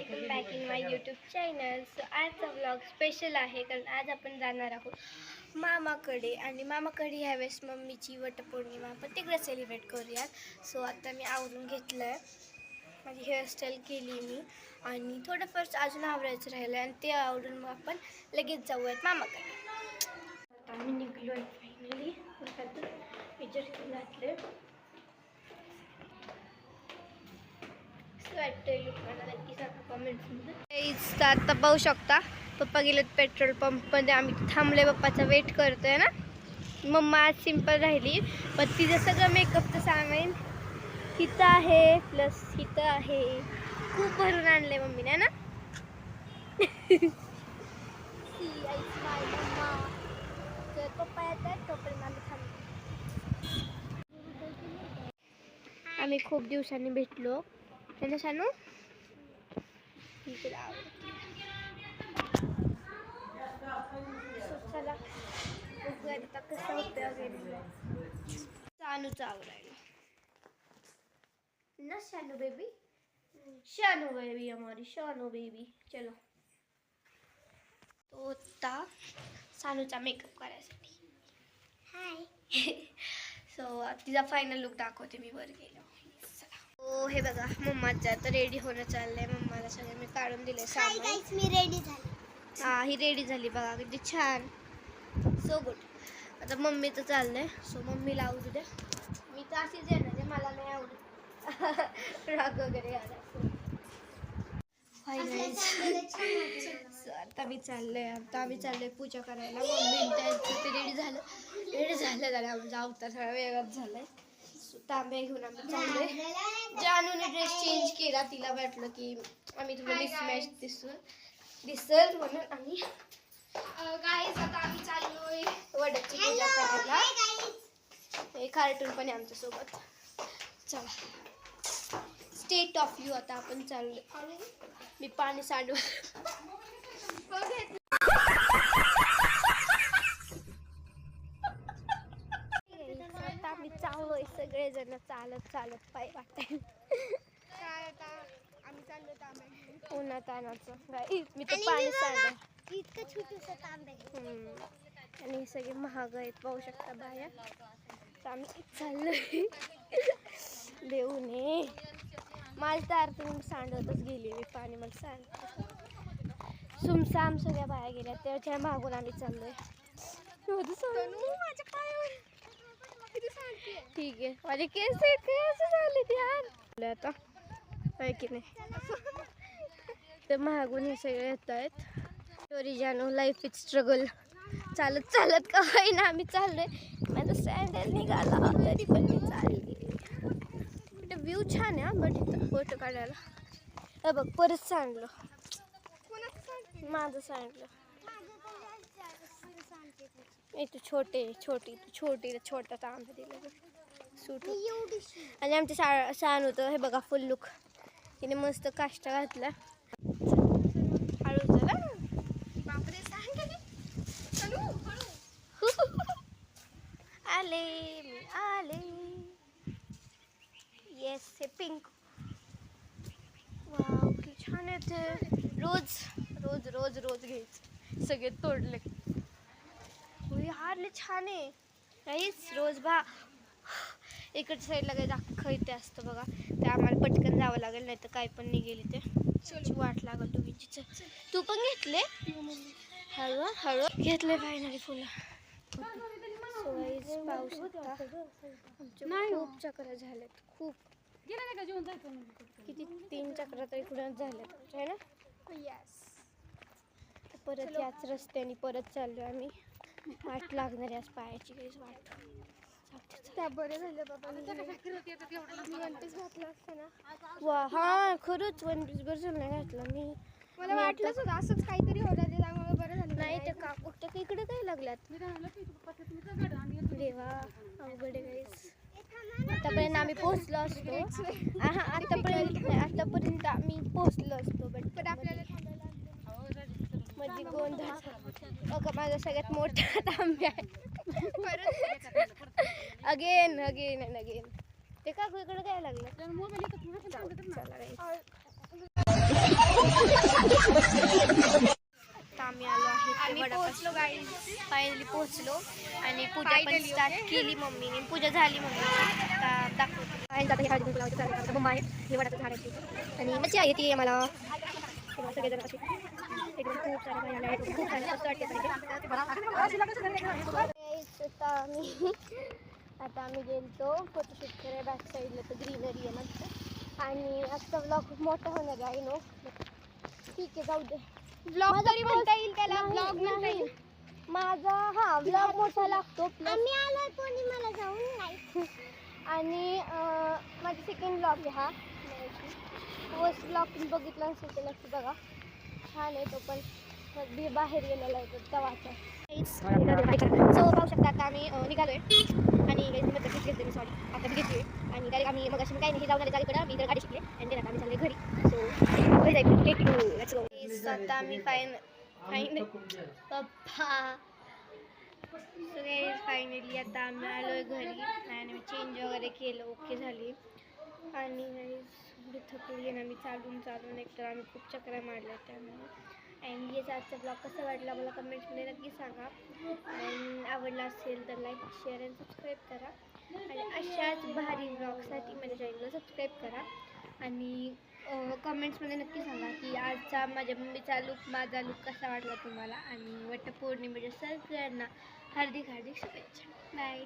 Welcome back in my YouTube channel. So आजचा vlog special आहे कारण आज आपण जाणार आहोत मामाकडे आणि मामाकडे ह्यावेळेस मम्मीची वटपौर्णिमा आपण तिकडे सेलिब्रेट करूयात. सो आता मी आवरून घेतलं आहे, माझी हेअरस्टाईल केली मी आणि थोडंफार अजून आवरायचं राहिलं आणि ते आवरून मग आपण लगेच जाऊयात मामाकडे. आता आम्ही निघलो आहे फायनली. विचार घातले आता पाहू शकता पप्पा गेलेत पेट्रोल पंप मध्ये. आम्ही थांबले, पप्पाचा वेट करतोय ना. मम्मा आज सिंपल राहिली पण तिचं सगळं मेकअपचं सामान हिथं आहे, प्लस हिथं आहे. खूप भरून आणले मम्मीने ना. तर पप्पा येत आहेत तोपर्यंत आम्ही थांबलो. आम्ही खूप दिवसांनी भेटलो त्यांना सांगू. चला आता कसं होतं वगैरे. शानूचं आवरायला ना. शानू बेबी, शानू बेबी, हमारी शानू बेबी. चलो तो होता शानूचा मेकअप करायसाठी. हाय. सो तिचा फायनल लुक दाखवते मी वर गेलो. हो हे बघा मम्माचं आता रेडी होणं चाललंय. मम्माला सगळं मी काढून दिले सामान. मी रेडी झाली. हा ही रेडी झाली बघा किती छान. So good. आता मम्मीचं चाललंय. सो मम्मी लावू द्या. मी तर अशीच येणार, मला नाही आवडत राग वगैरे आला. आता मी चाललंय, आता आम्ही चाललोय पूजा करायला. मम्मी त्यांचं ते रेडी झालं झालं आमचा अवतार सगळा वेगळाच झालाय. तांबे घेऊन आम्ही चाललोय. जानूने ड्रेस चेंज केला, तिला वाटलं की आम्ही थोडं मिसमॅच दिसल म्हणून आम्ही गाईज आता आम्ही चाललोय वडाची पूजा करायला. हे कार्टून पण आहे आमच्या सोबत. चला स्टेट ऑफ यू. आता आपण चाललोय. मी पाणी सांडू. आता आम्ही चाललोय सगळेजण चालत चालत पाय वाटेल. उन्हात आणायचं मी तर पाणी सांडलं. इतकं छोटंसं तांबे आणि सगळे महाग आहेत पाहू शकता बाया. तर आम्ही चाललोय देऊने. माझ्या तर अर्थ सांडतच गेली मी पाणी. मला सांड सुमसाम सगळ्या बाया गेल्या त्याच्या मागून आम्ही चाललोय. ठीक आहे. माझे केस झाले ध्यान आता काय की नाही. तर मागून हे सगळे येत आहेत. स्टोरी जानू लाईफ इज स्ट्रगल. चालत चालत का होईना आम्ही चाललोय. माझा सँडल निघाला तरी पण मी चालली. इथं व्ह्यू छान आहे बट इथं फोटो काढायला बघ परत सांडलं. माझं सांडलं. इथं छोटा तांबे दिलं सूट. आणि आमच्या शान होतं हे बघा फुल लुक. तिने मस्त काष्टा घातला. हळू चला. बापरे आले. येस हे पिंक. वाव किती छान येते. रोज घ्यायचं. सगळे तोडले. हारले छान आहे काहीच. रोज बा इकडच्या साईडला काही दाखव इथे असतं बघा. ते आम्हाला पटकन जावं लागेल नाही तर काय पण निघेल इथे. वाट लागल तुम्ही. तू पण घेतले हळू घेतले फायनली फुलं. पाहू शकता खूप चक्र झालेत. खूप किती 3 चक्र तरी कुणाच झालेत आहे ना. यस. परत याच रस्त्याने परत चाललो आम्ही. वाट लागणार आहे आज पायाची काहीच वाट. त्या बरं झालं बाबा मी वन पीस घातला असतं ना. वा हा खरंच वन पीस बरं झालं नाही घातलं मी. मला वाटलंच होतं असंच काहीतरी होतं ते त्यामुळे बरं झालं. नाही तर काकूच्या इकडे काय लागल्यात देवा अवघड आहे. आतापर्यंत आम्ही पोहोचलो असतो. आतापर्यंत आम्ही पोहोचलो असतो बट आपल्याला मध्ये गोंधळ. बघा माझा सगळ्यात मोठा तांब्या आहे. अगेन ते काकू इकडे काय लागलं. आता आम्ही आलो आहे पोहोचलो गाडी फायनली पोहोचलो आणि पूजा पण स्टार्ट केली मम्मीने. पूजा झाली मम्मीची. आता दाखवतो मम्मा आहे हे वडाचं झाड आहे आणि मच्छी आहे ती आम्हाला सगळेजण अशी एकदम खूप साऱ्या बाया आहेत. खूप साऱ्या असं वाटतं आता आम्ही गेलतो फोटोशूट करायला बॅक साईडला तर ग्रीनरी आहे मस्त. आणि आजचा व्लॉग खूप मोठा होणार आहे नो. ठीक आहे जाऊ दे. व्लॉग तरी म्हणता येईल त्याला. व्लॉग नाही माझा व्लॉग मोठा लागतो. आम्ही आलोय पौर्णिमाला जाऊन नाही. आणि माझा सेकंड ब्लॉग आहे हा. फर्स्ट ब्लॉग बघितला असेल तर नक्की बघा. छान आहे तो पण बाहेर गेलेला आहे तवाचा. सो पाहू शकता आता आम्ही निघालोय आणि घेतले सॉरी आता मी घेतली आणि डायरेक्ट आम्ही मग अशी काही नाही जाऊन आले जागेकडे. मी तर गाडी शिकले आणि आता आम्ही चालले घरी. सो आता आम्ही फायनली आता आम्ही आलोय घरी आणि मी चेंज वगैरे केलं. ओके झाली आणि थकली ना मी चालून एकतर आम्ही खूप चक्रा मारल्या त्यामुळे. आणि याचा आजचा ब्लॉग कसा वाटला मला कमेंट्समध्ये नक्की सांगा. आणि आवडला असेल तर लाईक शेअर आणि सबस्क्राईब करा. आणि अशाच भारी ब्लॉगसाठी माझ्या चॅनलला सबस्क्राईब करा. आणि कमेंट्समध्ये नक्की सांगा की आजचा माझ्या मम्मीचा लुक माझा लुक कसा वाटला तुम्हाला. आणि वटपौर्णिमेच्या सगळ्यांना हार्दिक शुभेच्छा. बाय.